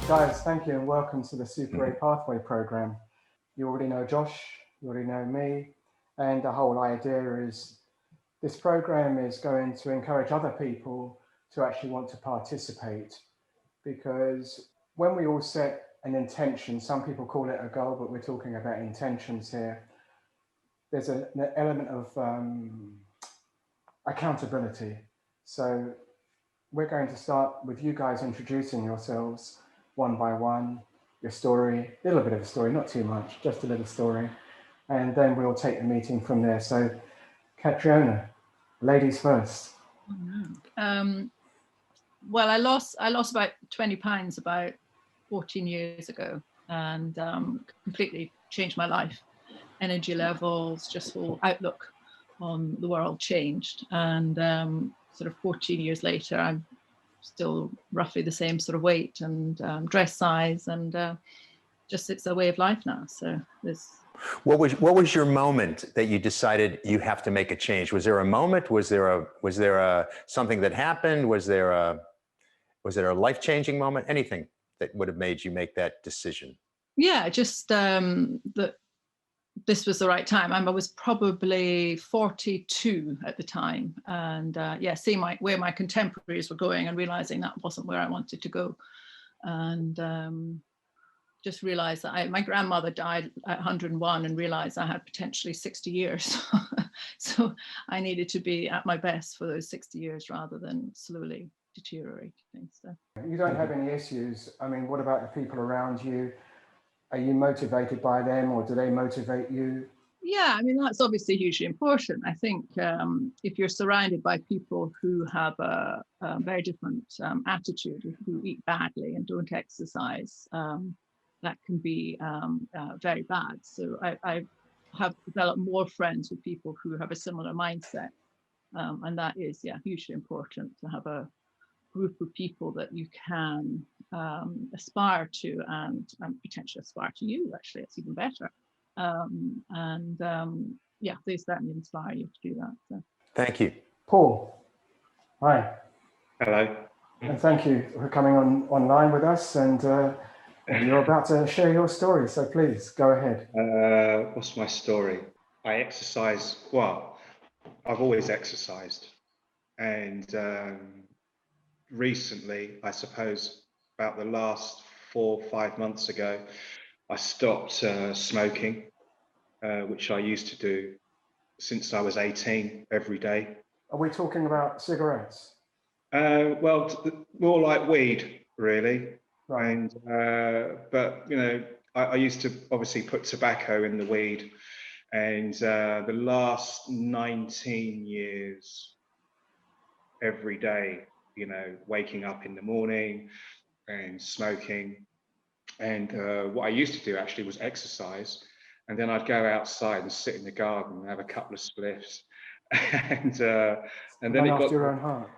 Guys, thank you and welcome to the Super A Pathway program. You already know Josh, you already know me, and the whole idea is this program is going to encourage other people to actually want to participate, because when we all set an intention, some people call it a goal, but we're talking about intentions here. There's an element of accountability. So we're going to start with you guys introducing yourselves one by one, your story, a little bit of a story, not too much, just a little story. And then we'll take the meeting from there. So, Catriona, ladies first. Well, I lost about 20 pounds about 14 years ago, and completely changed my life. Energy levels, just whole outlook on the world changed. And sort of 14 years later, I'm still roughly the same sort of weight and dress size, and just it's a way of life now. So there's. What was your moment that you decided you have to make a change? Was there a moment? Was there a something that happened? Was there a life-changing moment? Anything that would have made you make that decision? Yeah, just that this was the right time. I was probably 42 at the time, and seeing where my contemporaries were going and realizing that wasn't where I wanted to go, and just realized that my grandmother died at 101 and realized I had potentially 60 years. So I needed to be at my best for those 60 years rather than slowly deteriorating. So. You don't have any issues. I mean, what about the people around you? Are you motivated by them, or do they motivate you? Yeah, I mean, that's obviously hugely important. I think if you're surrounded by people who have a very different attitude, who eat badly and don't exercise, that can be very bad. So I have developed more friends with people who have a similar mindset. And that is, hugely important, to have a group of people that you can aspire to, and potentially aspire to you. Actually, it's even better. They certainly inspire you to do that. So. Thank you. Paul, hi. Hello. And thank you for coming online with us, and you're about to share your story, so please go ahead. What's my story? I exercise, well, I've always exercised, and recently, I suppose about the last 4 or 5 months ago, I stopped smoking, which I used to do since I was 18 every day. Are we talking about cigarettes? Well, more like weed, really. Right. And but you know, I used to obviously put tobacco in the weed, and the last 19 years, every day, you know, waking up in the morning and smoking. And what I used to do actually was exercise, and then I'd go outside and sit in the garden and have a couple of spliffs, and then it got your own heart.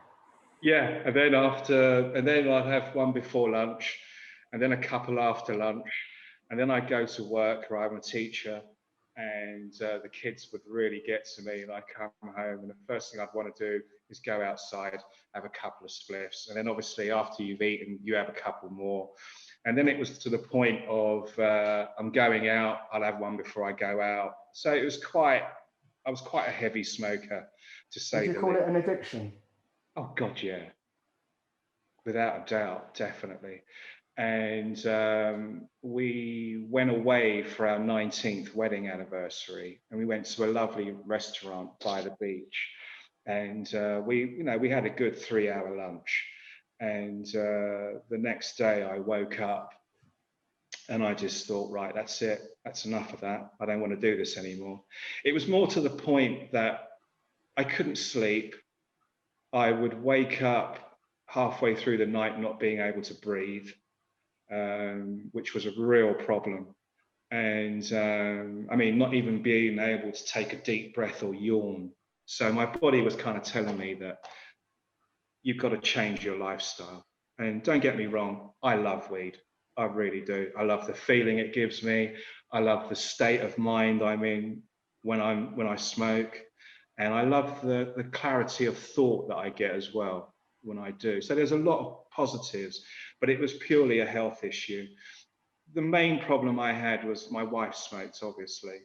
Yeah, and then I'd have one before lunch, and then a couple after lunch, and then I'd go to work, where I'm a teacher, and the kids would really get to me, and I'd come home, and the first thing I'd want to do is go outside, have a couple of spliffs, and then obviously after you've eaten, you have a couple more. And then it was to the point of I'm going out, I'll have one before I go out. So I was quite a heavy smoker, to say the least. Would you call it an addiction? Oh God, yeah, without a doubt, definitely. And we went away for our 19th wedding anniversary, and we went to a lovely restaurant by the beach, and we had a good 3-hour lunch. And the next day I woke up and I just thought, right, that's it. That's enough of that. I don't want to do this anymore. It was more to the point that I couldn't sleep. I would wake up halfway through the night not being able to breathe, which was a real problem. And I mean, not even being able to take a deep breath or yawn. So my body was kind of telling me that you've got to change your lifestyle. And don't get me wrong, I love weed. I really do. I love the feeling it gives me. I love the state of mind I'm in when I smoke. And I love the clarity of thought that I get as well when I do. So there's a lot of positives. but it was purely a health issue. The main problem I had was my wife smoked, obviously,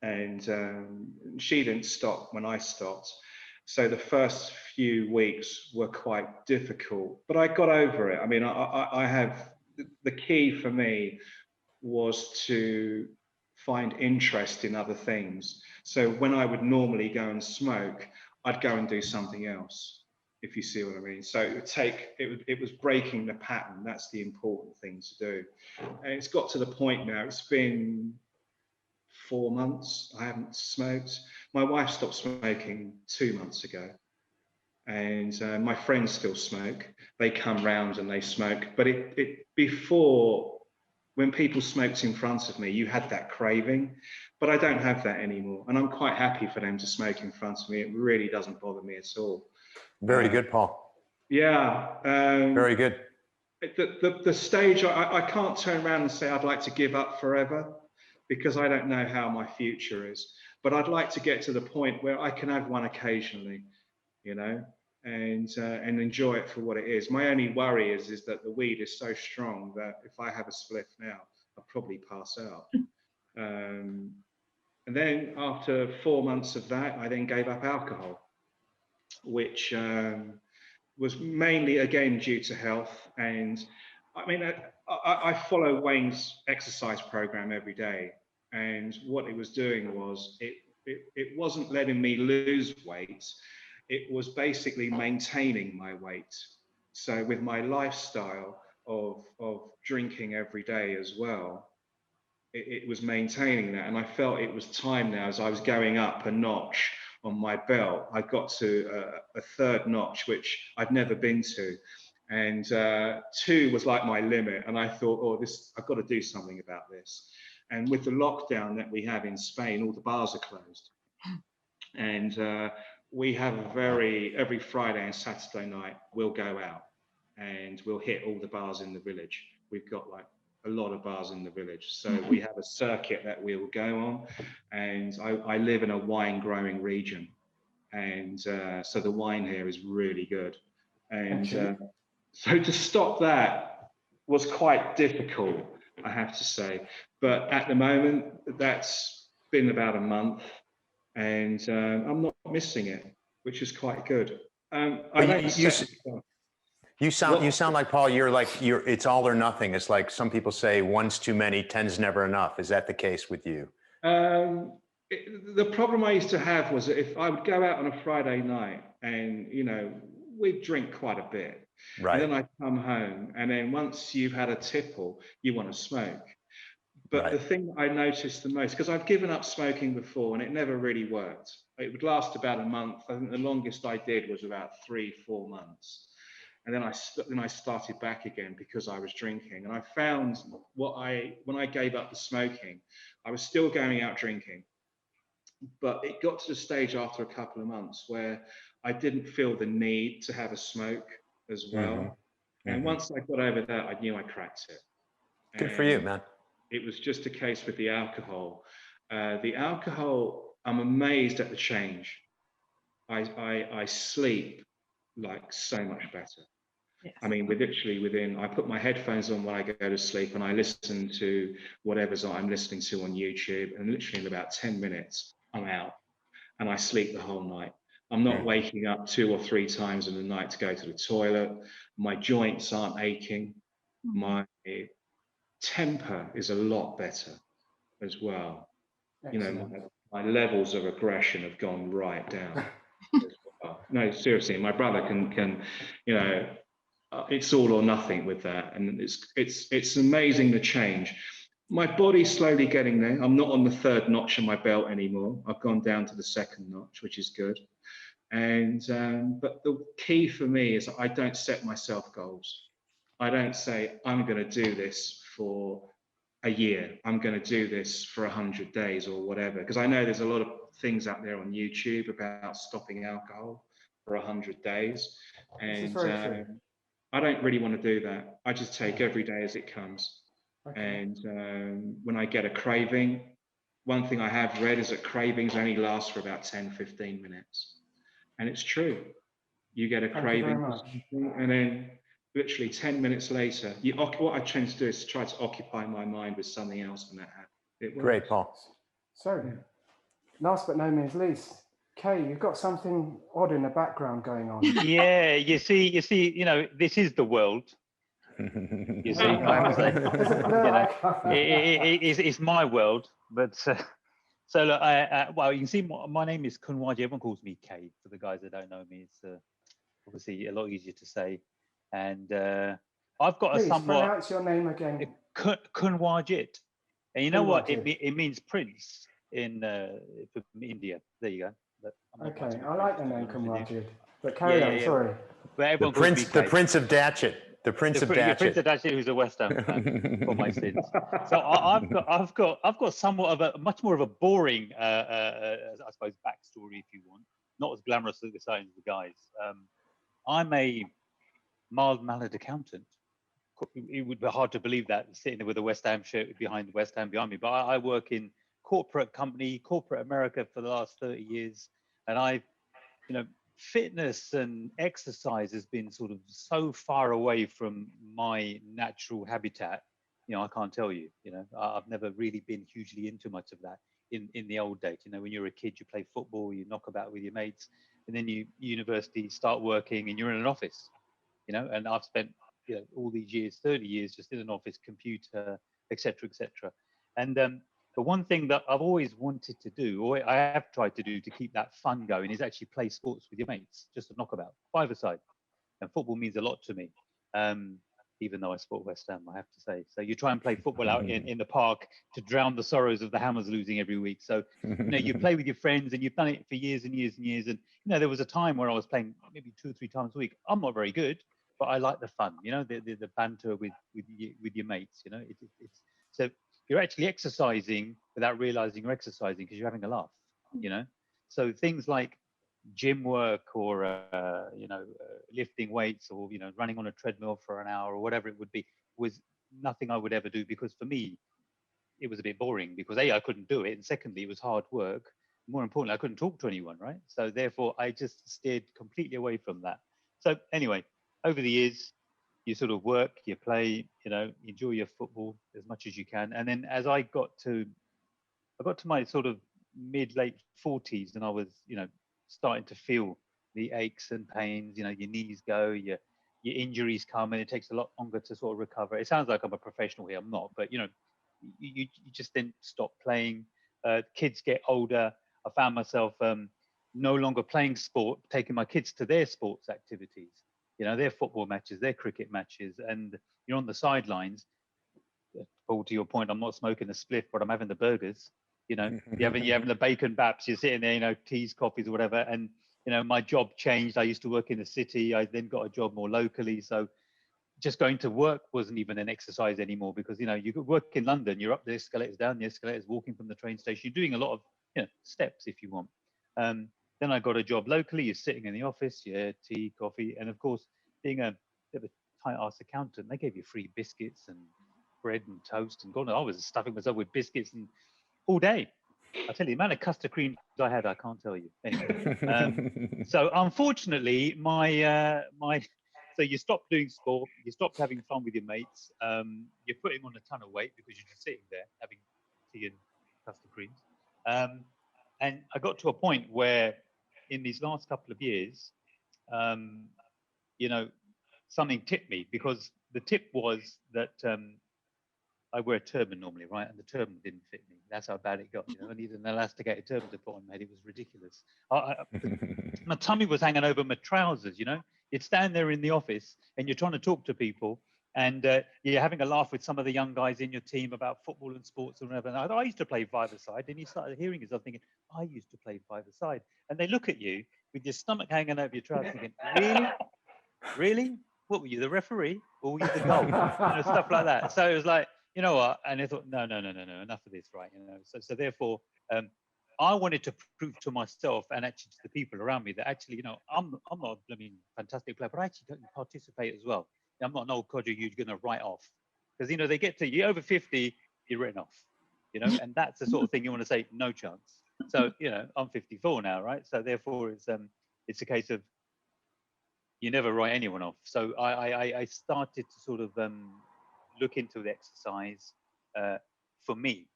and she didn't stop when I stopped. So the first few weeks were quite difficult, but I got over it. I mean, I have, the key for me was to find interest in other things. So when I would normally go and smoke, I'd go and do something else, if you see what I mean. So it was breaking the pattern. That's the important thing to do. And it's got to the point now, it's been 4 months, I haven't smoked. My wife stopped smoking 2 months ago. And my friends still smoke. They come round and they smoke. But before, when people smoked in front of me, you had that craving. But I don't have that anymore. And I'm quite happy for them to smoke in front of me. It really doesn't bother me at all. Very good, Paul. Yeah. Very good. The stage, I can't turn around and say I'd like to give up forever, because I don't know how my future is. But I'd like to get to the point where I can have one occasionally, you know, and enjoy it for what it is. My only worry is that the weed is so strong that if I have a spliff now, I'll probably pass out. And then after 4 months of that, I then gave up alcohol, which was mainly, again, due to health. And I mean, I follow Wayne's exercise program every day. And what it was doing was, it wasn't letting me lose weight. It was basically maintaining my weight. So with my lifestyle of drinking every day as well, it was maintaining that. And I felt it was time now, as I was going up a notch on my belt. I got to a third notch, which I'd never been to. And 2 was like my limit. And I thought, oh, I've got to do something about this. And with the lockdown that we have in Spain, all the bars are closed. And we have every Friday and Saturday night, we'll go out and we'll hit all the bars in the village. We've got like a lot of bars in the village. So we have a circuit that we'll go on. And I live in a wine growing region. And so the wine here is really good. And so to stop that was quite difficult, I have to say. But at the moment, that's been about a month. And I'm not missing it, which is quite good. You sound like, Paul, it's all or nothing. It's like some people say, one's too many, 10's never enough. Is that the case with you? The problem I used to have was that if I would go out on a Friday night and, you know, we'd drink quite a bit. Right. And then I'd come home, and then once you've had a tipple, you want to smoke. But the thing that I noticed the most, because I've given up smoking before and it never really worked. It would last about a month. I think the longest I did was about 3-4 months. And then I started back again because I was drinking. And I found when I gave up the smoking, I was still going out drinking. But it got to the stage after a couple of months where I didn't feel the need to have a smoke as well. Mm-hmm. And once I got over that, I knew I cracked it. Good for you, man. It was just a case with the alcohol. I'm amazed at the change. I sleep like so much better. Yes. I mean, I put my headphones on when I go to sleep and I listen to whatever's I'm listening to on YouTube, and literally in about 10 minutes, I'm out and I sleep the whole night. I'm not waking up 2 or 3 times in the night to go to the toilet. My joints aren't aching. My temper is a lot better as well. Excellent. You know, my levels of aggression have gone right down. As well. No, seriously, my brother can you know, it's all or nothing with that, and it's amazing the change. My body's slowly getting there. I'm not on the 3rd notch on my belt anymore. I've gone down to the 2nd notch, which is good. And but the key for me is I don't set myself goals. I don't say I'm going to do this for a year. I'm going to do this for 100 days or whatever, because I know there's a lot of things out there on YouTube about stopping alcohol for 100 days. And I don't really want to do that. I just take every day as it comes. Okay. And when I get a craving, one thing I have read is that cravings only last for about 10-15 minutes. And it's true. You get a craving and then Literally 10 minutes later, what I tend to do is try to occupy my mind with something else, and that happens. It works. Great, Paul. So, last but no means least, Kay, you've got something odd in the background going on. Yeah, you see, this is the world. You see, I have to say, it's my world. But so look, well, you can see my name is Kunwarjit. Everyone calls me Kay. For the guys that don't know me, it's obviously a lot easier to say. And I've got Please a somewhat pronounce your name again. Kunwarjit. And you know what? Kunwarjit. It means prince in from India. There you go. Okay, I like the name Kunwarjit. But carry on, sorry. But The Prince of Datchet. The Prince of Datchet. Prince of Datchet, who's a West Ham fan for my sins. So I've got somewhat of a much more of a boring, I suppose, backstory, if you want. Not as glamorous as the guys. I'm a mild-mannered accountant. It would be hard to believe that sitting there with a West Ham shirt behind West Ham behind me. But I work in corporate America for the last 30 years, and fitness and exercise has been sort of so far away from my natural habitat. I can't tell you. I've never really been hugely into much of that in the old days. When you're a kid, you play football, you knock about with your mates, and then you university start working, and you're in an office. And I've spent all these years, 30 years, just in an office, computer, etc., etc. And the one thing that I've always wanted to do, or I have tried to do to keep that fun going, is actually play sports with your mates, just a knockabout, five-a-side. And football means a lot to me, even though I support West Ham, I have to say. So you try and play football out in the park to drown the sorrows of the Hammers losing every week. So, you play with your friends, and you've done it for years and years and years. And, there was a time where I was playing maybe 2 or 3 times a week. I'm not very good, but I like the fun, the banter with your mates, it's so you're actually exercising without realizing you're exercising because you're having a laugh, So things like gym work or, lifting weights or, running on a treadmill for an hour or whatever it would be was nothing I would ever do, because for me, it was a bit boring because A, I couldn't do it. And secondly, it was hard work. More importantly, I couldn't talk to anyone, right? So therefore, I just steered completely away from that. So anyway, over the years, you sort of work, you play, enjoy your football as much as you can. And then as I got to my sort of late 40s, and I was, starting to feel the aches and pains, your knees go, your injuries come, and it takes a lot longer to sort of recover. It sounds like I'm a professional here, I'm not, but you just then stop playing. Kids get older. I found myself no longer playing sport, taking my kids to their sports activities, their football matches, their cricket matches, and you're on the sidelines. Paul, to your point, I'm not smoking a spliff, but I'm having the burgers. You're having the bacon baps. You're sitting there, teas, coffees, or whatever. And my job changed. I used to work in the city. I then got a job more locally. So just going to work wasn't even an exercise anymore, because you could work in London. You're up the escalators, down the escalators, walking from the train station. You're doing a lot of steps if you want. Then I got a job locally. You're sitting in the office, tea, coffee, and of course, being a bit of a tight-ass accountant, they gave you free biscuits and bread and toast, and God, I was stuffing myself with biscuits and all day. I tell you, the amount of custard creams I had, I can't tell you. Anyway, so unfortunately, so you stop doing sport, you stop having fun with your mates, you're putting on a ton of weight because you're just sitting there having tea and custard creams. And I got to a point where in these last couple of years, something tipped me, because the tip was that I wear a turban normally, right? And the turban didn't fit me. That's how bad it got. I needed an elasticated turban to put on my head. It was ridiculous. My tummy was hanging over my trousers, You'd stand there in the office and you're trying to talk to people, and you're having a laugh with some of the young guys in your team about football and sports and whatever. And I used to play five-a-side, and you started hearing yourself thinking, I used to play five-a-side. And they look at you with your stomach hanging over your trousers thinking, really? Really? What were you, the referee? Or were you the goal? Stuff like that. So it was like, you know what? And I thought, no, enough of this, right? So therefore, I wanted to prove to myself and actually to the people around me that actually, I'm not a fantastic player, but I actually don't participate as well. I'm not an old codger you're going to write off, because they get to you over 50, you're written off, and that's the sort of thing you want to say, no chance. So I'm 54 now, right? So therefore, it's a case of you never write anyone off. So I started to sort of look into the exercise for me,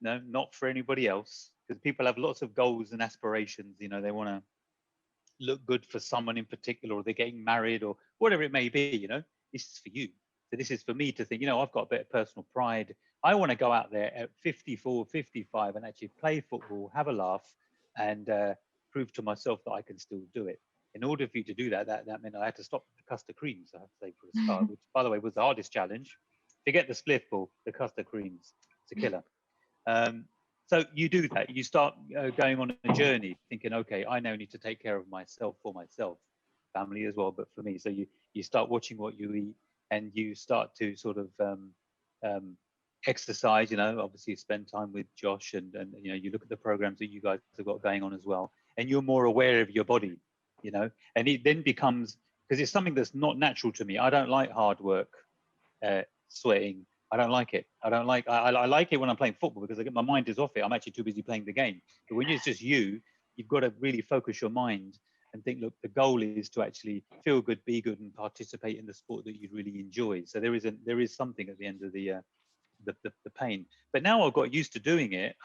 no, not for anybody else, because people have lots of goals and aspirations. You know, they want to look good for someone in particular, or they're getting married, or whatever it may be. You know, this is for you. So this is for me to think, you know, I've got a bit of personal pride. I want to go out there at 54, 55 and actually play football, have a laugh, and prove to myself that I can still do it. In order for you to do that, that meant I had to stop the custard creams, I have to say, for a start, which, by the way, was the hardest challenge. Forget the spliff ball, the custard creams. It's a killer. So you do that. You start going on a journey, thinking, okay, I now need to take care of myself, for myself, family as well, but for me. So you start watching what you eat, and you start to sort of exercise. You know, obviously you spend time with Josh, and you know, you look at the programs that you guys have got going on as well, and you're more aware of your body. You know, and it then becomes, because it's something that's not natural to me. I don't like hard work, sweating. I don't like it. I don't like. I like it when I'm playing football, because I get my mind is off it. I'm actually too busy playing the game. But when it's just you've got to really focus your mind and think, look, the goal is to actually feel good, be good, and participate in the sport that you really enjoy. So there is something at the end of the pain. But now I've got used to doing it.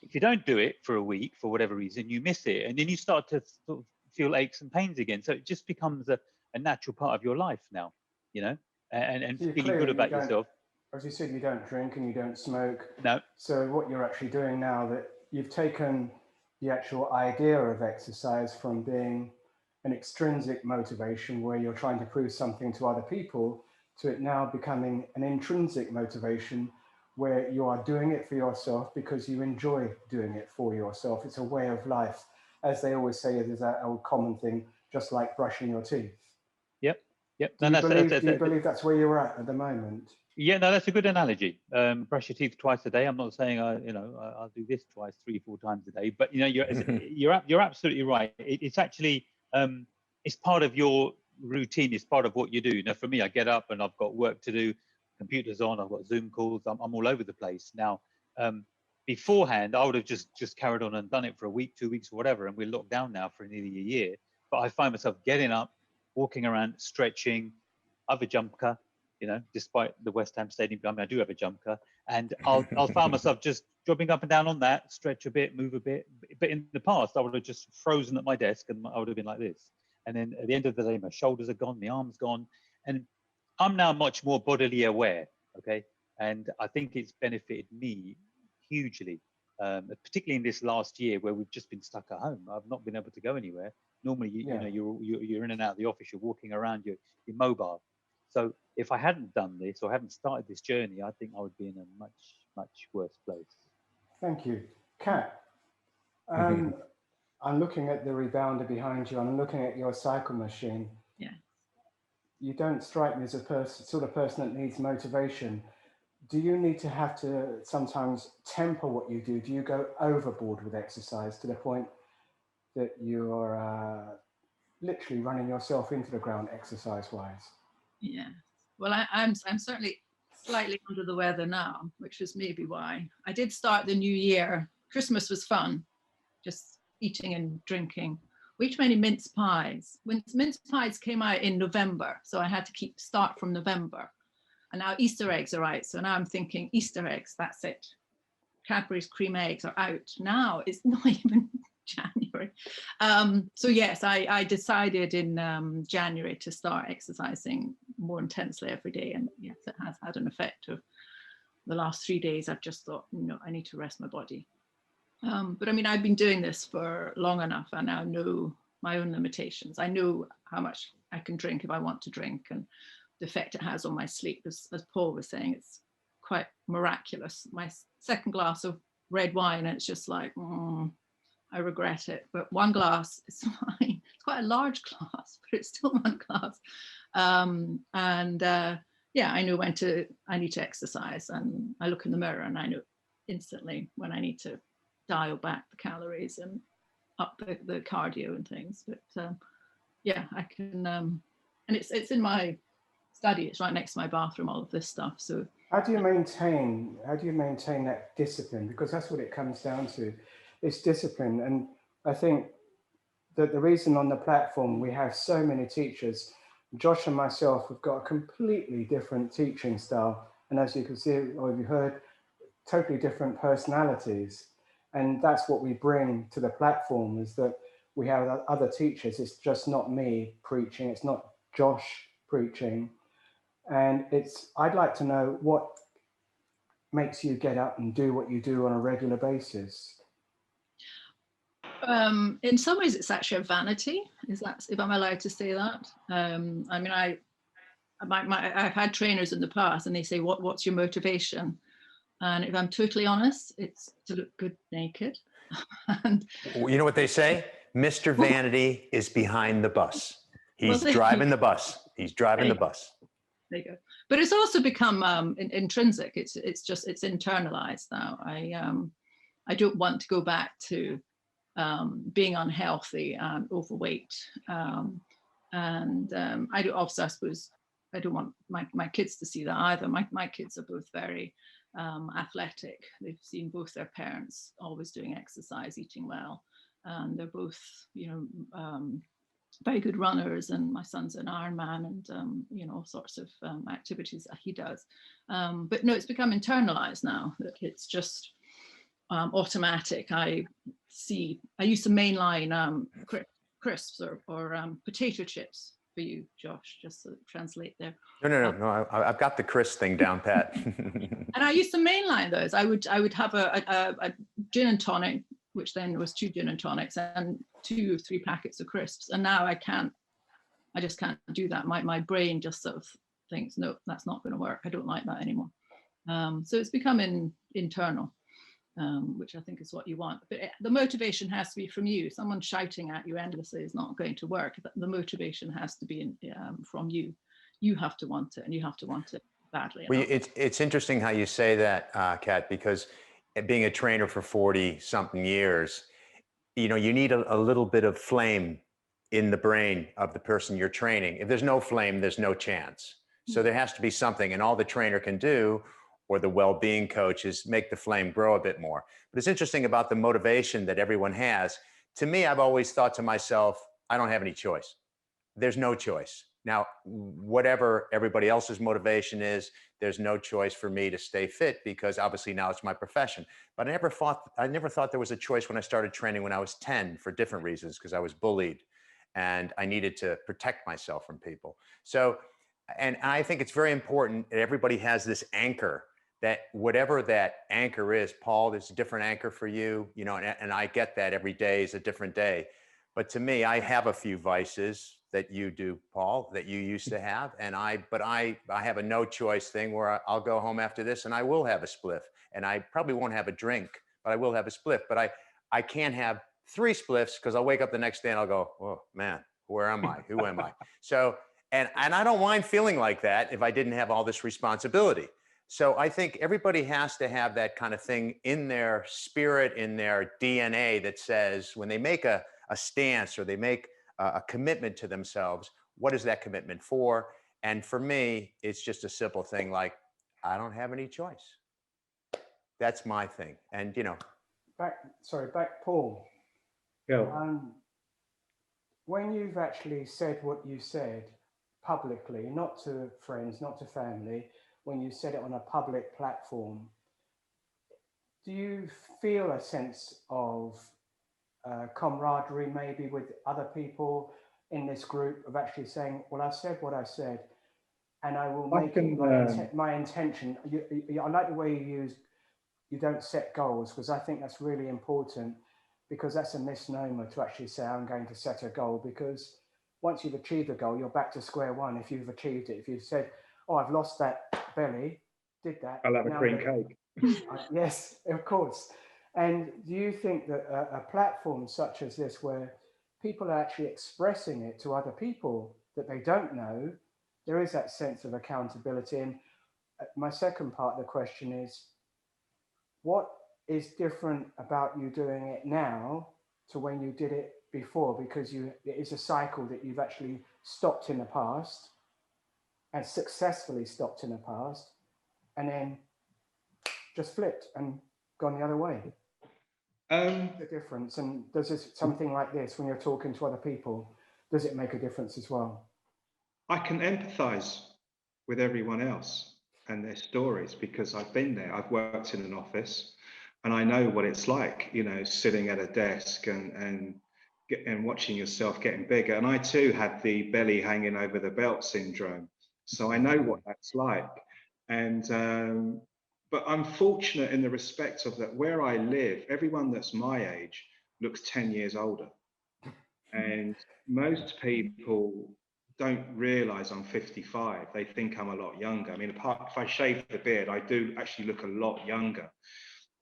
If you don't do it for a week for whatever reason, you miss it, and then you start to sort of feel aches and pains again. So it just becomes a natural part of your life now, you know, and So feeling good about yourself. As you said, you don't drink and you don't smoke. No. So what you're actually doing now, that you've taken the actual idea of exercise from being an extrinsic motivation where you're trying to prove something to other people, to it now becoming an intrinsic motivation where you are doing it for yourself because you enjoy doing it for yourself. It's a way of life. As they always say, there's that old common thing, just like brushing your teeth. Yep. Do you believe that's where you're at the moment? Yeah, no, that's a good analogy. Brush your teeth twice a day. I'm not saying I'll do this twice, 3-4 times a day, but you know, you're absolutely right. It's actually it's part of your routine. It's part of what you do. Now, for me, I get up and I've got work to do. Computer's on. I've got Zoom calls. I'm all over the place now. Beforehand, I would have just carried on and done it for a week, 2 weeks, or whatever, and we're locked down now for nearly a year. But I find myself getting up, walking around, stretching. I have a jump car, you know, despite the West Ham Stadium. I mean, I do have a jump car, and I'll find myself just dropping up and down on that, stretch a bit, move a bit. But in the past, I would have just frozen at my desk, and I would have been like this. And then at the end of the day, my shoulders are gone, my arms gone, and I'm now much more bodily aware. Okay, and I think it's benefited me hugely, particularly in this last year where we've just been stuck at home. I've not been able to go anywhere. Normally, you know, you're in and out of the office, you're walking around, you're mobile. So if I hadn't done this or hadn't started this journey, I think I would be in a much worse place. Thank you. Kat, I'm looking at the rebounder behind you, and I'm looking at your cycle machine. Yeah. You don't strike me as a sort of person that needs motivation. Do you need to have to sometimes temper what you do? Do you go overboard with exercise to the point that you're literally running yourself into the ground exercise-wise? Yeah. Well, I'm certainly slightly under the weather now, which is maybe why. I did start the new year. Christmas was fun, just eating and drinking. We ate many mince pies. When mince pies came out in November, so I had to start from November. And now Easter eggs are out. So now I'm thinking Easter eggs, that's it. Cadbury's cream eggs are out. Now it's not even January. So yes, I decided in January to start exercising more intensely every day. And yes, it has had an effect. Of the last 3 days, I've just thought, no, I need to rest my body. But I mean, I've been doing this for long enough. I now know my own limitations. I know how much I can drink if I want to drink, and the effect it has on my sleep. As Paul was saying, it's quite miraculous. My second glass of red wine, and it's just like, I regret it. But one glass is fine. It's quite a large glass, but it's still one glass. Yeah, I know when I need to exercise, and I look in the mirror and I know instantly when I need to dial back the calories and up the cardio and things. But yeah, I can, and it's in my study. It's right next to my bathroom, all of this stuff. So how do you maintain that discipline? Because that's what it comes down to. It's discipline. And I think the reason on the platform we have so many teachers, Josh and myself, we've got a completely different teaching style. And as you can see, or you heard, totally different personalities. And that's what we bring to the platform, is that we have other teachers. It's just not me preaching. It's not Josh preaching. And I'd like to know what makes you get up and do what you do on a regular basis. In some ways, it's actually a vanity. If I'm allowed to say that? I mean, I've had trainers in the past, and they say, "What's your motivation?" And if I'm totally honest, it's to look good naked. And you know what they say? Mr. Vanity is behind the bus. He's driving the bus. He's driving the bus. There you go. But it's also become intrinsic. It's internalized now. I don't want to go back to being unhealthy and overweight. I suppose I don't want my kids to see that either. My kids are both very athletic. They've seen both their parents always doing exercise, eating well, and they're both, very good runners. And my son's an Ironman, and all sorts of activities that he does. But no, it's become internalized now. That it's just automatic. I used to mainline crisps or potato chips for you, Josh, just to translate there. No. I've got the crisp thing down pat. And I used to mainline those. I would have a gin and tonic, which then was 2 gin and tonics and 2 or 3 packets of crisps. And now I just can't do that. My brain just sort of thinks, no, that's not going to work. I don't like that anymore. So it's becoming internal. Which I think is what you want. But the motivation has to be from you. Someone shouting at you endlessly is not going to work. The motivation has to be from you. You have to want it, and you have to want it badly. Well, it's interesting how you say that, Kat, because being a trainer for 40-something years, you need a little bit of flame in the brain of the person you're training. If there's no flame, there's no chance. So there has to be something, and all the trainer can do, or the well-being coach, is make the flame grow a bit more. But it's interesting about the motivation that everyone has. To me, I've always thought to myself, I don't have any choice. There's no choice. Now, whatever everybody else's motivation is, there's no choice for me to stay fit, because obviously now it's my profession. But I never thought there was a choice when I started training when I was 10 for different reasons, because I was bullied and I needed to protect myself from people. So, and I think it's very important that everybody has this anchor, that whatever that anchor is. Paul, there's a different anchor for you, and I get that every day is a different day. But to me, I have a few vices that you do, Paul, that you used to have. But I have a no choice thing where I'll go home after this and I will have a spliff, and I probably won't have a drink, but I will have a spliff. But I can't have 3 spliffs, because I'll wake up the next day and I'll go, oh man, where am I? Who am I? So, and I don't mind feeling like that if I didn't have all this responsibility. So I think everybody has to have that kind of thing in their spirit, in their DNA, that says when they make a stance or they make a commitment to themselves, what is that commitment for? And for me, it's just a simple thing like, I don't have any choice. That's my thing. And Back, Paul. Go. When you've actually said what you said publicly, not to friends, not to family, when you said it on a public platform, do you feel a sense of camaraderie maybe with other people in this group, of actually saying, well, I've said what I said, and I will make it my intention? I like the way you don't set goals, because I think that's really important, because that's a misnomer to actually say, I'm going to set a goal, because once you've achieved a goal, you're back to square one. If you've achieved it, if you've said, oh, I've lost that belly, did that. I'll have a cream cake. Yes, of course. And do you think that a platform such as this, where people are actually expressing it to other people that they don't know, there is that sense of accountability? And my second part of the question is, what is different about you doing it now to when you did it before? Because it is a cycle that you've actually stopped in the past, and successfully stopped in the past, and then just flipped and gone the other way. The difference, and does this, something like this, when you're talking to other people, does it make a difference as well? I can empathize with everyone else and their stories because I've been there. I've worked in an office and I know what it's like, you know, sitting at a desk and watching yourself getting bigger. And I too had the belly hanging over the belt syndrome. So I know what that's like. And but I'm fortunate in the respect of that where I live, everyone that's my age looks 10 years older. And most people don't realize I'm 55. They think I'm a lot younger. I mean, apart if I shave the beard, I do actually look a lot younger.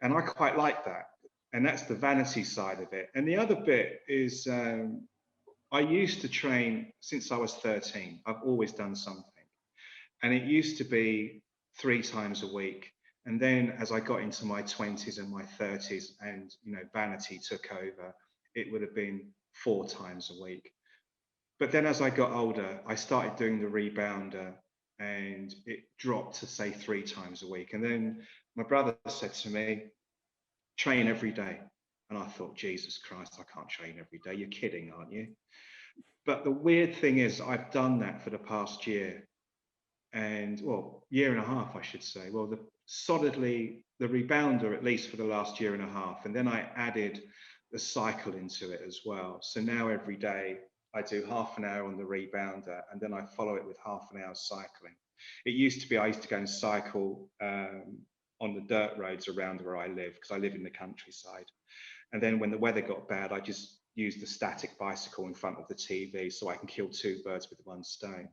And I quite like that. And that's the vanity side of it. And the other bit is I used to train since I was 13. I've always done something. And it used to be 3 times a week. And then as I got into my 20s and my 30s and, you know, vanity took over, it would have been 4 times a week. But then as I got older, I started doing the rebounder and it dropped to say 3 times a week. And then my brother said to me, train every day. And I thought, Jesus Christ, I can't train every day. You're kidding, aren't you? But the weird thing is I've done that for the past year and, well, year and a half, I should say. Well, solidly, the rebounder, at least for the last year and a half. And then I added the cycle into it as well. So now every day I do half an hour on the rebounder and then I follow it with half an hour cycling. It used to be, I used to go and cycle on the dirt roads around where I live because I live in the countryside. And then when the weather got bad, I just used the static bicycle in front of the TV so I can kill 2 birds with 1 stone.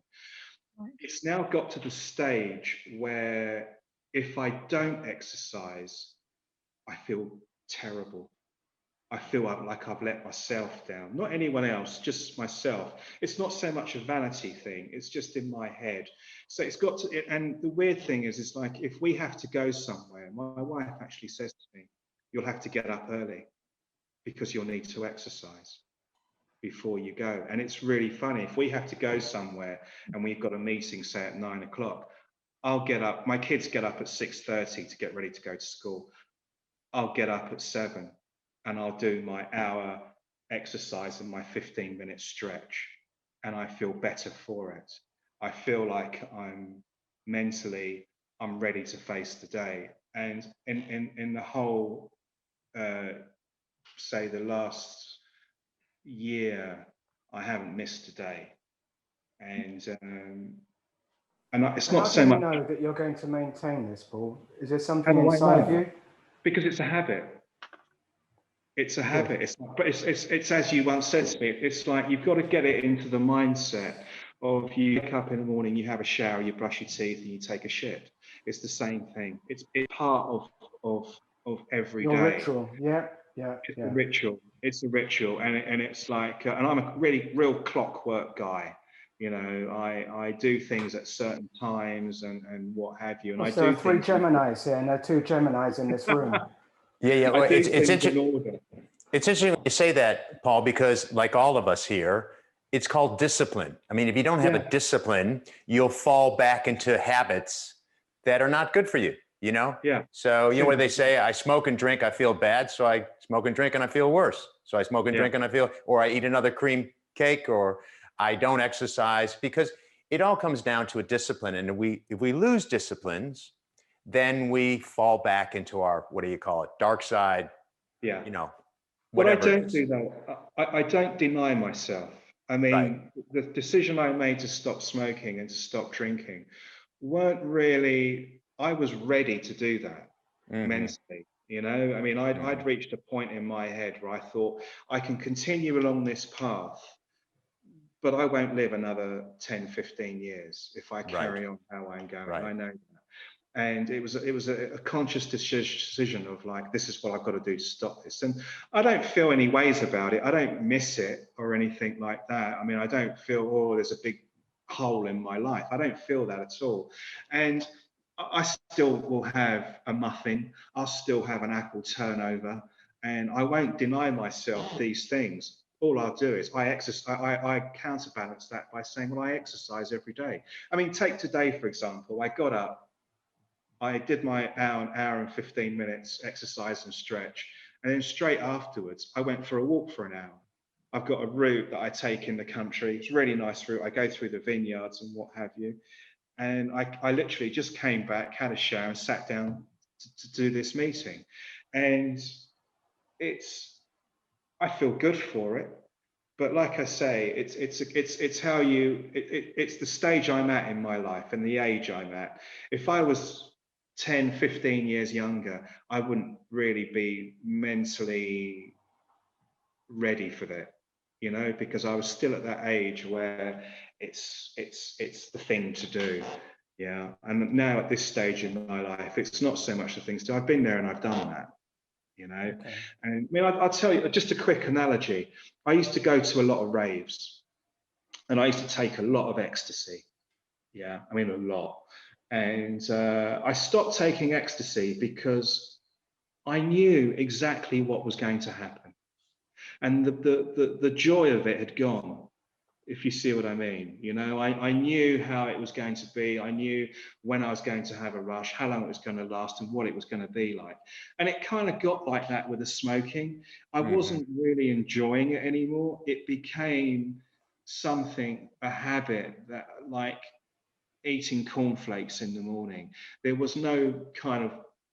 It's now got to the stage where if I don't exercise, I feel terrible. I feel like I've let myself down. Not anyone else, just myself. It's not so much a vanity thing. It's just in my head. So it's got to, and the weird thing is, it's like if we have to go somewhere, my wife actually says to me, you'll have to get up early because you'll need to exercise before you go. And it's really funny. If we have to go somewhere and we've got a meeting, say at 9 o'clock, I'll get up. My kids get up at 6:30 to get ready to go to school. I'll get up at 7 and I'll do my hour exercise and my 15-minute stretch. And I feel better for it. I feel like I'm mentally, I'm ready to face the day. And in the whole, say the last year, I haven't missed a day. And it's not so much. How do you know that you're going to maintain this, Paul? Is there How something do I inside know? you? Because it's a habit. It's a habit. It's as you once said to me, it's like you've got to get it into the mindset of you wake up in the morning, you have a shower, you brush your teeth and you take a shit. It's the same thing. It's part of every Your day. ritual, yeah. It's a ritual. It's a ritual, and it's like, and I'm a real clockwork guy. You know, I do things at certain times and what have you. And Well, I there do are 3 things. Geminis here, and there are 2 Geminis in this room. Yeah. Well, it's interesting. It's interesting when you say that, Paul, because like all of us here, it's called discipline. I mean, if you don't have a discipline, you'll fall back into habits that are not good for you, you know? Yeah. So, you know what they say, I smoke and drink, I feel bad. So I smoke and drink and I feel worse. So I smoke and drink and I feel, or I eat another cream cake, or I don't exercise, because it all comes down to a discipline. And if we lose disciplines, then we fall back into our, what do you call it? Dark side, you know. What I don't do though, I don't deny myself. I mean, the decision I made to stop smoking and to stop drinking weren't really, I was ready to do that mentally, you know? I mean, I'd reached a point in my head where I thought I can continue along this path, but I won't live another 10, 15 years if I carry on how I'm going. I know that. And it was a conscious decision of like, this is what I've got to do to stop this. And I don't feel any ways about it. I don't miss it or anything like that. I mean, I don't feel, oh, there's a big hole in my life. I don't feel that at all. And I still will have a muffin. I'll still have an apple turnover. And I won't deny myself these things. All I'll do is I counterbalance that by saying, well, I exercise every day. I mean, take today, for example. I got up, I did my hour and 15 minutes exercise and stretch, And then straight afterwards, I went for a walk for an hour. I've got a route that I take in the country. It's a really nice route. I go through the vineyards and what have you. And I literally just came back, had a shower, and sat down to do this meeting. And I feel good for it. But like I say, it's how it's the stage I'm at in my life and the age I'm at. If I was 10, 15 years younger, I wouldn't really be mentally ready for that, you know, because I was still at that age where it's the thing to do. Yeah. And now at this stage in my life, it's not so much the things to do. I've been there and I've done that, you know. Okay. And I mean, I'll tell you just a quick analogy. I used to go to a lot of raves and I used to take a lot of ecstasy. Yeah, I mean, a lot. And I stopped taking ecstasy because I knew exactly what was going to happen. And the joy of it had gone, if you see what I mean. You know, I knew how it was going to be. I knew when I was going to have a rush, how long it was going to last, and what it was going to be like. And it kind of got like that with the smoking. I wasn't really enjoying it anymore. It became something, a habit that, like eating cornflakes in the morning. There was no kind of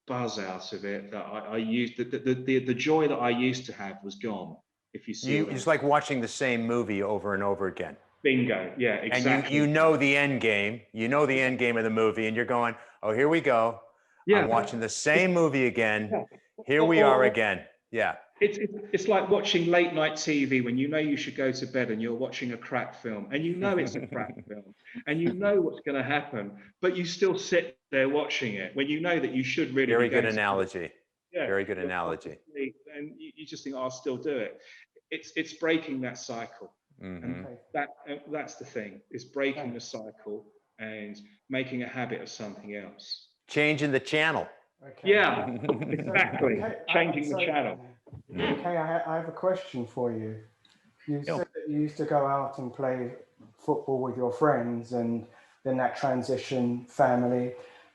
buzz out of it that I used. The joy that I used to have was gone. If you see what I mean. It's like watching the same movie over and over again. Bingo. Yeah, exactly. And you know the end game. You know the end game of the movie, and you're going, "Oh, here we go. Yeah. I'm watching the same movie again. Yeah. Here we are again." Yeah. It's like watching late night TV when you know you should go to bed and you're watching a crap film, and you know it's a crap film, and you know what's going to happen, but you still sit there watching it when you know that you should really. Very good analogy. Yeah. Very good analogy. And you just think, oh, I'll still do it. It's breaking that cycle. And that's the thing, is breaking the cycle and making a habit of something else. Changing the channel. Okay. Yeah, exactly. Okay, Changing the channel. Okay, I have a question for you. You said that you used to go out and play football with your friends, and then that transition, family.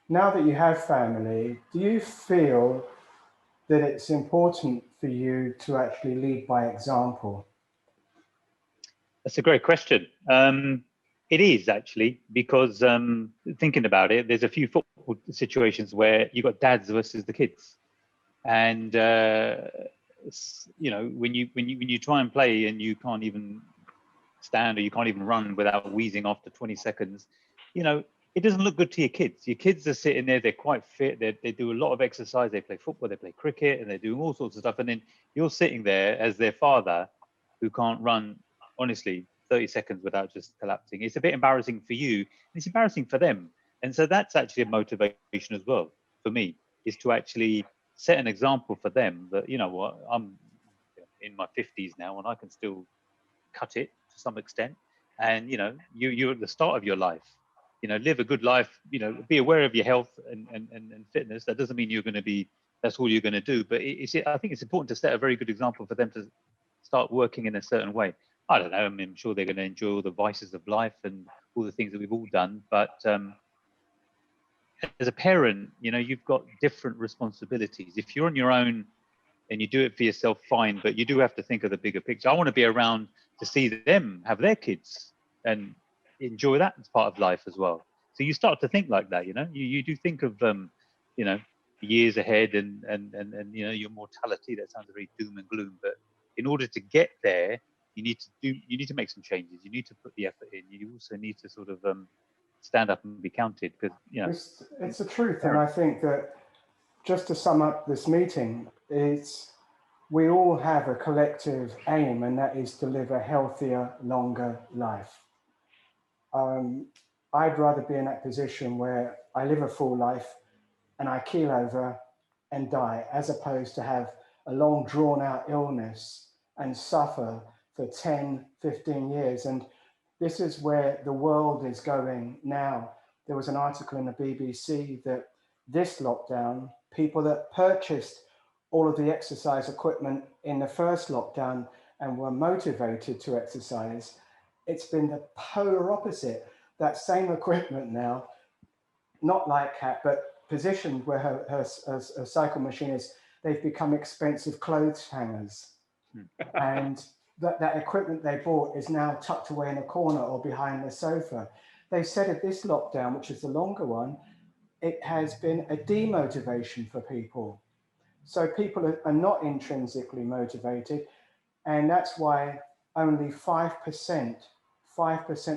Now that you have family, do you feel that it's important for you to actually lead by example? That's a great question. It is actually, because thinking about it, there's a few football situations where you've got dads versus the kids, and you know, when you try and play and you can't even stand or you can't even run without wheezing after 20 seconds, you know, it doesn't look good to your kids. Your kids are sitting there, they're quite fit, they do a lot of exercise, they play football, they play cricket, and they're doing all sorts of stuff, and then you're sitting there as their father who can't run, honestly, 30 seconds without just collapsing. It's a bit embarrassing for you, and it's embarrassing for them. And so that's actually a motivation as well for me, is to actually set an example for them that, you know what, I'm in my 50s now and I can still cut it to some extent. And, you know, you're at the start of your life, you know, live a good life, you know, be aware of your health and fitness. That doesn't mean you're going to be, that's all you're going to do. But I think it's important to set a very good example for them to start working in a certain way. I don't know, I mean, I'm sure they're going to enjoy all the vices of life and all the things that we've all done. But as a parent, you know, you've got different responsibilities. If you're on your own and you do it for yourself, fine, but you do have to think of the bigger picture. I want to be around to see them have their kids and enjoy that as part of life as well. So you start to think like that, you know, you do think of, you know, years ahead and you know, your mortality. That sounds very doom and gloom, but in order to get there, you need to make some changes. You need to put the effort in. You also need to sort of stand up and be counted, because, you know, it's the truth. And I think that, just to sum up this meeting, is we all have a collective aim, and that is to live a healthier, longer life. I'd rather be in that position where I live a full life and I keel over and die, as opposed to have a long drawn out illness and suffer for 10, 15 years. And this is where the world is going now. There was an article in the BBC that this lockdown, people that purchased all of the exercise equipment in the first lockdown and were motivated to exercise, it's been the polar opposite. That same equipment now, not like Kat, but positioned where her cycle machine is, they've become expensive clothes hangers. And that equipment they bought is now tucked away in a corner or behind the sofa. They said of this lockdown, which is the longer one, it has been a demotivation for people. So people are not intrinsically motivated. And that's why only 5%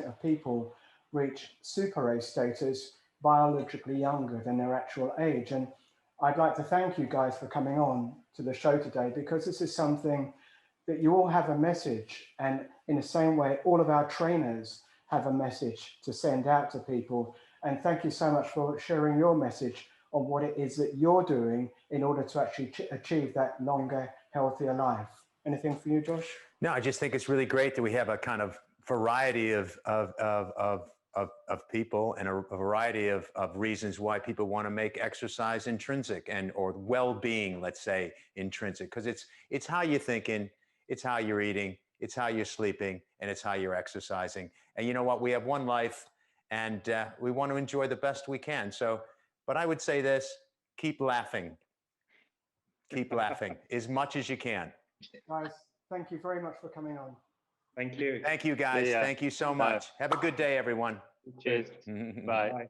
of people reach Super A status biologically younger than their actual age. And I'd like to thank you guys for coming on to the show today, because this is something that you all have a message. And in the same way, all of our trainers have a message to send out to people. And thank you so much for sharing your message on what it is that you're doing in order to actually achieve that longer, healthier life. Anything for you, Josh? No, I just think it's really great that we have a kind of variety of people and a variety of reasons why people want to make exercise intrinsic or well-being, let's say, intrinsic, because it's how you're thinking, it's how you're eating, it's how you're sleeping, and it's how you're exercising. And you know what? We have one life, and we want to enjoy the best we can. So, but I would say this: keep laughing as much as you can. Guys, thank you very much for coming on. Thank you. Thank you, guys. Yeah. Thank you so much. Have a good day, everyone. Cheers. Bye. Bye.